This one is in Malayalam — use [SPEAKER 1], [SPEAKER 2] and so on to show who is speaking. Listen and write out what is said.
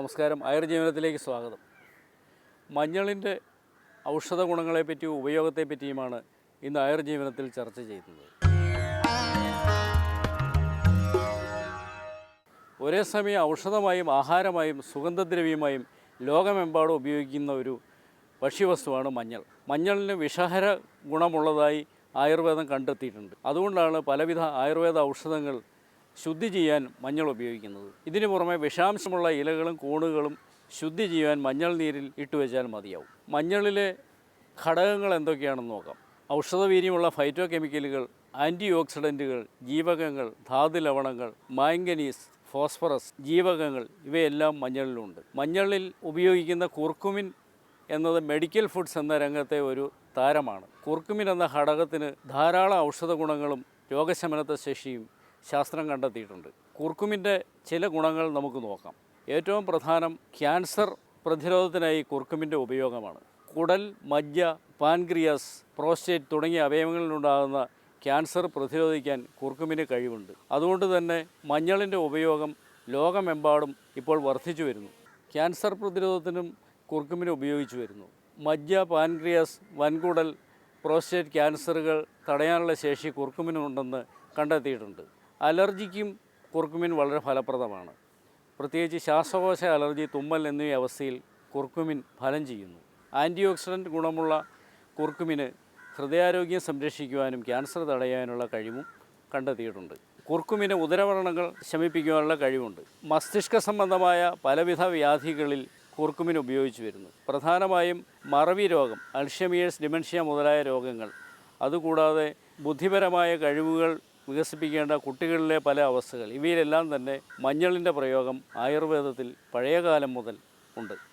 [SPEAKER 1] നമസ്കാരം. ആയുർജീവനത്തിലേക്ക് സ്വാഗതം. മഞ്ഞളിൻ്റെ ഔഷധ ഗുണങ്ങളെപ്പറ്റിയും ഉപയോഗത്തെപ്പറ്റിയുമാണ് ഇന്ന് ആയുർജീവനത്തിൽ ചർച്ച ചെയ്യുന്നത്. ഒരേ സമയം ഔഷധമായും ആഹാരമായും സുഗന്ധദ്രവ്യമായും ലോകമെമ്പാടും ഉപയോഗിക്കുന്ന ഒരു ഭക്ഷ്യവസ്തുവാണ് മഞ്ഞൾ. മഞ്ഞളിന് വിഷഹര ഗുണമുള്ളതായി ആയുർവേദം കണ്ടെത്തിയിട്ടുണ്ട്. അതുകൊണ്ടാണ് പലവിധ ആയുർവേദ ഔഷധങ്ങൾ ശുദ്ധി ചെയ്യാൻ മഞ്ഞൾ ഉപയോഗിക്കുന്നത്. ഇതിനു പുറമെ വിഷാംശമുള്ള ഇലകളും കൂണുകളും ശുദ്ധി ചെയ്യാൻ മഞ്ഞൾ നീരിൽ ഇട്ടുവെച്ചാൽ മതിയാവും. മഞ്ഞളിലെ ഘടകങ്ങൾ എന്തൊക്കെയാണെന്ന് നോക്കാം. ഔഷധവീര്യമുള്ള ഫൈറ്റോ കെമിക്കലുകൾ, ആൻറ്റി ഓക്സിഡൻറ്റുകൾ, ജീവകങ്ങൾ, ധാതു ലവണങ്ങൾ, മാംഗനീസ്, ഫോസ്ഫറസ്, ജീവകങ്ങൾ ഇവയെല്ലാം മഞ്ഞളിലുണ്ട്. മഞ്ഞളിൽ ഉപയോഗിക്കുന്ന കുർക്കുമിൻ എന്നത് മെഡിക്കൽ ഫുഡ്സ് എന്ന രംഗത്തെ ഒരു താരമാണ്. കുർക്കുമിൻ എന്ന ഘടകത്തിന് ധാരാളം ഔഷധ ഗുണങ്ങളും രോഗശമനത്തെ ശേഷിയും ശാസ്ത്രം കണ്ടെത്തിയിട്ടുണ്ട്. കുർക്കുമിൻ്റെ ചില ഗുണങ്ങൾ നമുക്ക് നോക്കാം. ഏറ്റവും പ്രധാനം ക്യാൻസർ പ്രതിരോധത്തിനായി കുർക്കുമിൻ്റെ ഉപയോഗമാണ്. കുടൽ, മജ്ജ, പാൻക്രിയാസ്, പ്രോസ്റ്റേറ്റ് തുടങ്ങിയ അവയവങ്ങളിലുണ്ടാകുന്ന ക്യാൻസർ പ്രതിരോധിക്കാൻ കുർക്കുമിന് കഴിവുണ്ട്. അതുകൊണ്ട് തന്നെ മഞ്ഞളിൻ്റെ ഉപയോഗം ലോകമെമ്പാടും ഇപ്പോൾ വർദ്ധിച്ചു വരുന്നു. ക്യാൻസർ പ്രതിരോധത്തിനും കുർക്കുമിന് ഉപയോഗിച്ചു വരുന്നു. മജ്ജ, പാൻക്രിയാസ്, വൻകുടൽ, പ്രോസ്റ്റേറ്റ് ക്യാൻസറുകൾ തടയാനുള്ള ശേഷി കുർക്കുമിനുണ്ടെന്ന് കണ്ടെത്തിയിട്ടുണ്ട്. അലർജിക്കും കുർക്കുമിൻ വളരെ ഫലപ്രദമാണ്. പ്രത്യേകിച്ച് ശ്വാസകോശ അലർജി, തുമ്മൽ എന്നീ അവസ്ഥയിൽ കുർക്കുമിൻ ഫലം ചെയ്യുന്നു. ആൻറ്റി ഓക്സിഡൻറ്റ് ഗുണമുള്ള കുർക്കുമിന് ഹൃദയാരോഗ്യം സംരക്ഷിക്കുവാനും ക്യാൻസർ തടയാനുള്ള കഴിവും കണ്ടെത്തിയിട്ടുണ്ട്. കുർക്കുമിന് ഉദരവ്രണങ്ങൾ ശമിപ്പിക്കുവാനുള്ള കഴിവുണ്ട്. മസ്തിഷ്ക സംബന്ധമായ പലവിധ വ്യാധികളിൽ കുർക്കുമിൻ ഉപയോഗിച്ചു വരുന്നു. പ്രധാനമായും മറവി രോഗം, അൾഷൈമേഴ്സ്, ഡിമെൻഷ്യ മുതലായ രോഗങ്ങൾ, അതുകൂടാതെ ബുദ്ധിപരമായ കഴിവുകൾ വികസിപ്പിക്കേണ്ട കുട്ടികളിലെ പല അവസ്ഥകൾ, ഇവയിലെല്ലാം തന്നെ മഞ്ഞളിൻ്റെ പ്രയോഗം ആയുർവേദത്തിൽ പഴയകാലം മുതൽ ഉണ്ട്.